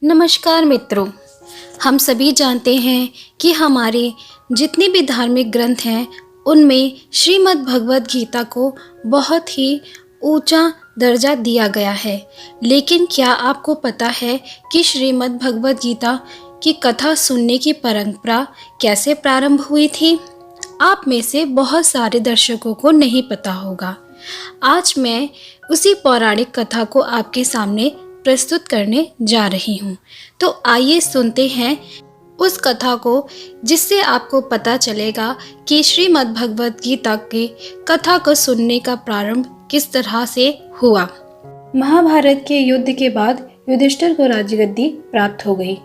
नमस्कार मित्रों। हम सभी जानते हैं कि हमारे जितने भी धार्मिक ग्रंथ हैं उनमें श्रीमद् भगवद गीता को बहुत ही ऊंचा दर्जा दिया गया है। लेकिन क्या आपको पता है कि श्रीमद् भगवद गीता की कथा सुनने की परंपरा कैसे प्रारंभ हुई थी? आप में से बहुत सारे दर्शकों को नहीं पता होगा। आज मैं उसी पौराणिक कथा को आपके सामने प्रस्तुत करने जा रही हूँ। तो आइए सुनते हैं उस कथा को, जिससे आपको पता चलेगा कि श्रीमद् भगवद गीता की कथा को सुनने का प्रारंभ किस तरह से हुआ। महाभारत के युद्ध के बाद युधिष्ठिर को राज्यगद्दी प्राप्त हो गई।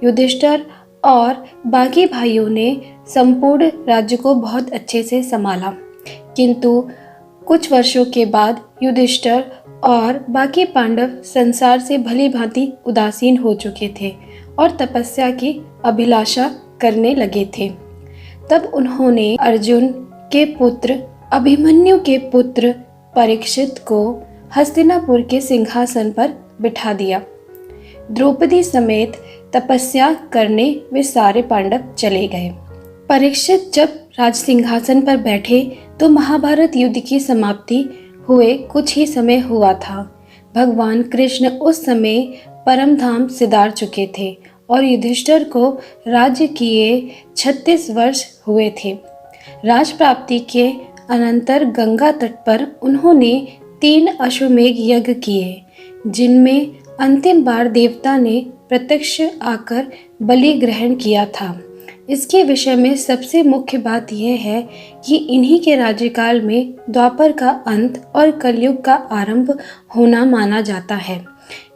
युधिष्ठिर और बाकी भाइयों ने संपूर्ण राज्य को बहुत अच्छे से संभाला, किंतु कुछ वर्षों के बाद युधिष्ठिर और बाकी पांडव संसार से भली भांति उदासीन हो चुके थे और तपस्या की अभिलाषा करने लगे थे। तब उन्होंने अर्जुन के पुत्र अभिमन्यु के पुत्र परीक्षित को हस्तिनापुर के सिंहासन पर बिठा दिया। द्रौपदी समेत तपस्या करने वे सारे पांडव चले गए। परीक्षित जब राज सिंहासन पर बैठे तो महाभारत युद्ध की समाप्ति हुए कुछ ही समय हुआ था। भगवान कृष्ण उस समय परम धाम सिधार चुके थे और युधिष्ठिर को राज्य किए 36 वर्ष हुए थे। राज प्राप्ति के अनंतर गंगा तट पर उन्होंने 3 अश्वमेध यज्ञ किए, जिनमें अंतिम बार देवता ने प्रत्यक्ष आकर बलि ग्रहण किया था। इसके विषय में सबसे मुख्य बात यह है कि इन्हीं के राज्यकाल में द्वापर का अंत और कलयुग का आरंभ होना माना जाता है।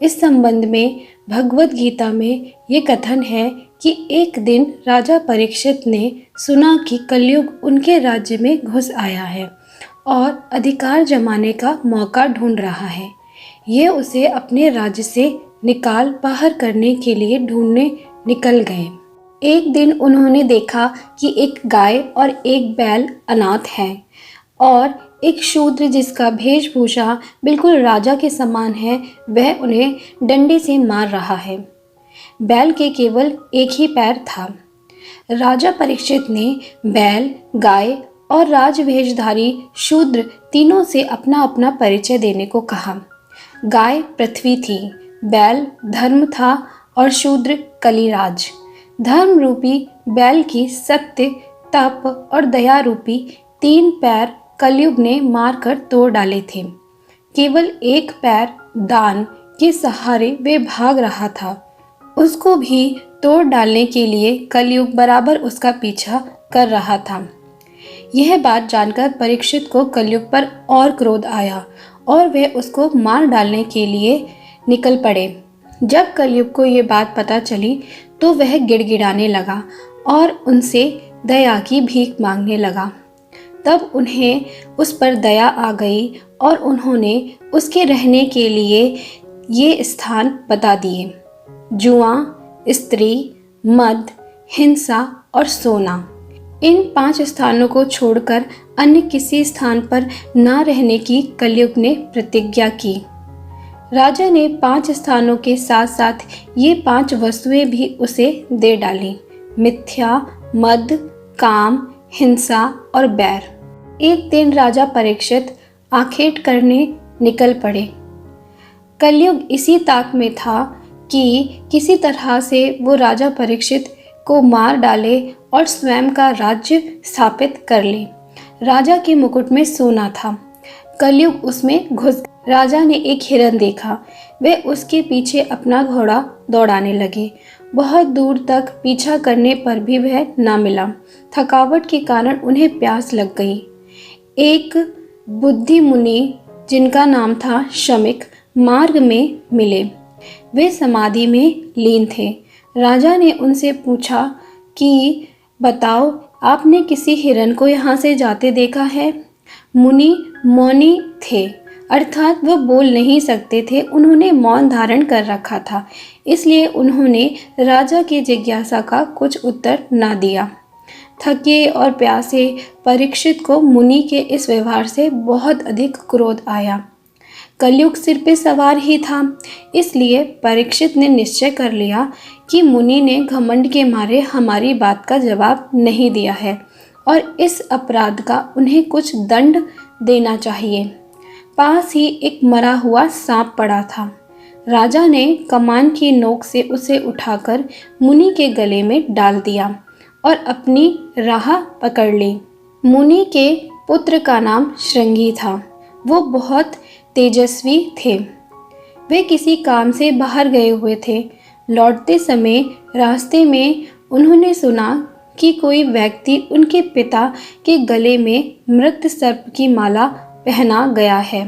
इस संबंध में भगवद गीता में ये कथन है कि एक दिन राजा परीक्षित ने सुना कि कलयुग उनके राज्य में घुस आया है और अधिकार जमाने का मौका ढूंढ रहा है। ये उसे अपने राज्य से निकाल बाहर करने के लिए ढूंढने निकल गए। एक दिन उन्होंने देखा कि एक गाय और एक बैल अनाथ है और एक शूद्र जिसका वेशभूषा बिल्कुल राजा के समान है, वह उन्हें डंडे से मार रहा है। बैल के केवल एक ही पैर था। राजा परीक्षित ने बैल, गाय और राजवेशधारी शूद्र तीनों से अपना अपना परिचय देने को कहा। गाय पृथ्वी थी, बैल धर्म था और शूद्र कलिराज। धर्म रूपी बैल की सत्य, तप और दया रूपी 3 पैर कलयुग ने मारकर तोड़ डाले थे। केवल एक पैर दान के सहारे वे भाग रहा था। उसको भी तोड़ डालने के लिए कलयुग बराबर उसका पीछा कर रहा था। यह बात जानकर परीक्षित को कलयुग पर और क्रोध आया और वे उसको मार डालने के लिए निकल पड़े। जब कलयुग को ये बात पता चली तो वह गिड़गिड़ाने लगा और उनसे दया की भीख मांगने लगा। तब उन्हें उस पर दया आ गई और उन्होंने उसके रहने के लिए ये स्थान बता दिए: जुआ, स्त्री, मद, हिंसा और सोना। इन 5 स्थानों को छोड़कर अन्य किसी स्थान पर न रहने की कलयुग ने प्रतिज्ञा की। राजा ने 5 स्थानों के साथ साथ ये 5 वस्तुएं भी उसे दे डाली: मिथ्या, मद, काम, हिंसा और बैर। एक दिन राजा परीक्षित आखेट करने निकल पड़े। कलयुग इसी ताक में था कि किसी तरह से वो राजा परीक्षित को मार डाले और स्वयं का राज्य स्थापित कर ले। राजा के मुकुट में सोना था, कलयुग उसमें घुस। राजा ने एक हिरन देखा, वे उसके पीछे अपना घोड़ा दौड़ाने लगे। बहुत दूर तक पीछा करने पर भी वह ना मिला। थकावट के कारण उन्हें प्यास लग गई। एक बुद्धि मुनि जिनका नाम था शमिक मार्ग में मिले। वे समाधि में लीन थे। राजा ने उनसे पूछा कि बताओ, आपने किसी हिरन को यहाँ से जाते देखा है? मुनि मौनी थे, अर्थात वह बोल नहीं सकते थे। उन्होंने मौन धारण कर रखा था, इसलिए उन्होंने राजा की जिज्ञासा का कुछ उत्तर न दिया। थके और प्यासे परीक्षित को मुनि के इस व्यवहार से बहुत अधिक क्रोध आया। कलयुग सिर पे सवार ही था। इसलिए परीक्षित ने निश्चय कर लिया कि मुनि ने घमंड के मारे हमारी बात का जवाब नहीं दिया है और इस अपराध का उन्हें कुछ दंड देना चाहिए। पास ही एक मरा हुआ सांप पड़ा था। राजा ने कमान की नोक से उसे उठाकर मुनि के गले में डाल दिया और अपनी राह पकड़ ली। मुनि के पुत्र का नाम श्रृंगी था। वो बहुत तेजस्वी थे। वे किसी काम से बाहर गए हुए थे। लौटते समय रास्ते में उन्होंने सुना कि कोई व्यक्ति उनके पिता के गले में मृत सर्प की माला पहना गया है।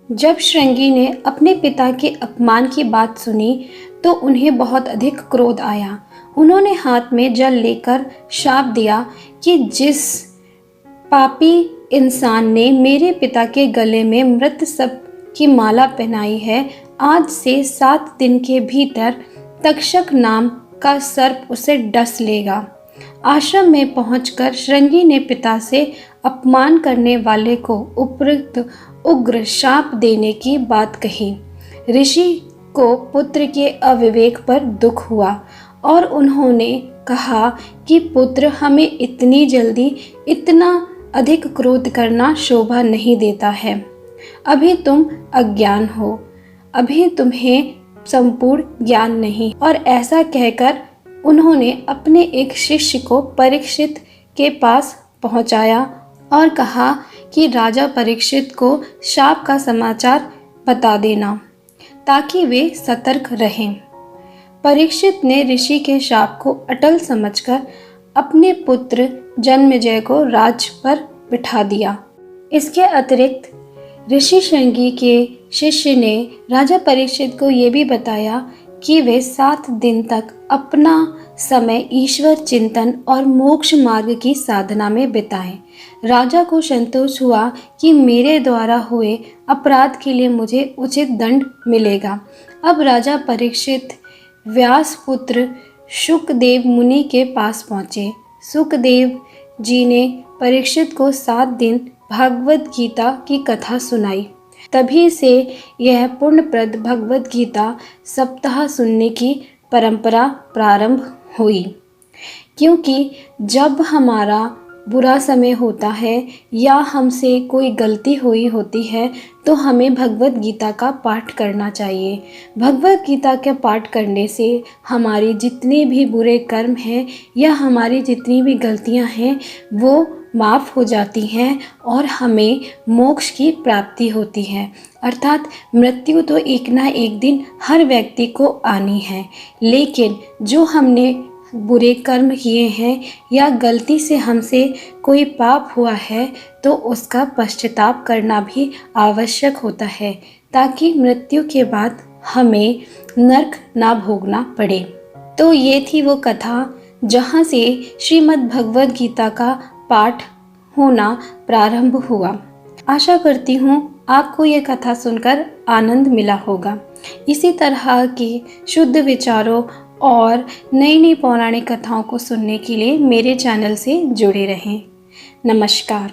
जब श्रृंगी ने अपने पिता के अपमान की बात सुनी तो उन्हें बहुत अधिक क्रोध आया। उन्होंने हाथ में जल लेकर शाप दिया कि जिस पापी इंसान ने मेरे पिता के गले में मृत सर्प की माला पहनाई है, आज से 7 दिन के भीतर तक्षक नाम का सर्प उसे डस लेगा। आश्रम में पहुंचकर श्रृंगी ने पिता से अपमान करने वाले को उपयुक्त उग्र शाप देने की बात कही। ऋषि को पुत्र के अविवेक पर दुख हुआ और उन्होंने कहा कि पुत्र, हमें इतनी जल्दी इतना अधिक क्रोध करना शोभा नहीं देता है। अभी तुम अज्ञान हो, अभी तुम्हें संपूर्ण ज्ञान नहीं। और ऐसा कहकर उन्होंने अपने एक शिष्य को परीक्षित के पास पहुंचाया और कहा कि राजा परीक्षित को शाप का समाचार बता देना ताकि वे सतर्क रहें। परीक्षित ने ऋषि के शाप को अटल समझकर अपने पुत्र जन्मेजय को राज पर बिठा दिया। इसके अतिरिक्त ऋषि श्रृंगी के शिष्य ने राजा परीक्षित को ये भी बताया कि वे 7 दिन तक अपना समय ईश्वर चिंतन और मोक्ष मार्ग की साधना में बिताएं। राजा को संतोष हुआ कि मेरे द्वारा हुए अपराध के लिए मुझे उचित दंड मिलेगा। अब राजा परीक्षित व्यास पुत्र शुकदेव मुनि के पास पहुँचे। सुखदेव जी ने परीक्षित को 7 दिन भागवत गीता की कथा सुनाई। तभी से यह पुण्यप्रद भगवत गीता सप्ताह सुनने की परंपरा प्रारंभ हुई। क्योंकि जब हमारा बुरा समय होता है या हमसे कोई गलती हुई होती है तो हमें भगवत गीता का पाठ करना चाहिए। भगवत गीता के पाठ करने से हमारी जितने भी बुरे कर्म हैं या हमारी जितनी भी गलतियां हैं वो माफ़ हो जाती हैं और हमें मोक्ष की प्राप्ति होती है। अर्थात मृत्यु तो एक ना एक दिन हर व्यक्ति को आनी है, लेकिन जो हमने बुरे कर्म किए हैं या गलती से हमसे कोई पाप हुआ है तो उसका पश्चाताप करना भी आवश्यक होता है ताकि मृत्यु के बाद हमें नरक ना भोगना पड़े। तो ये थी वो कथा जहाँ से श्रीमद् भगवद गीता का पाठ होना प्रारंभ हुआ। आशा करती हूँ आपको ये कथा सुनकर आनंद मिला होगा। इसी तरह की शुद्ध विचारों और नई नई पौराणिक कथाओं को सुनने के लिए मेरे चैनल से जुड़े रहें। नमस्कार।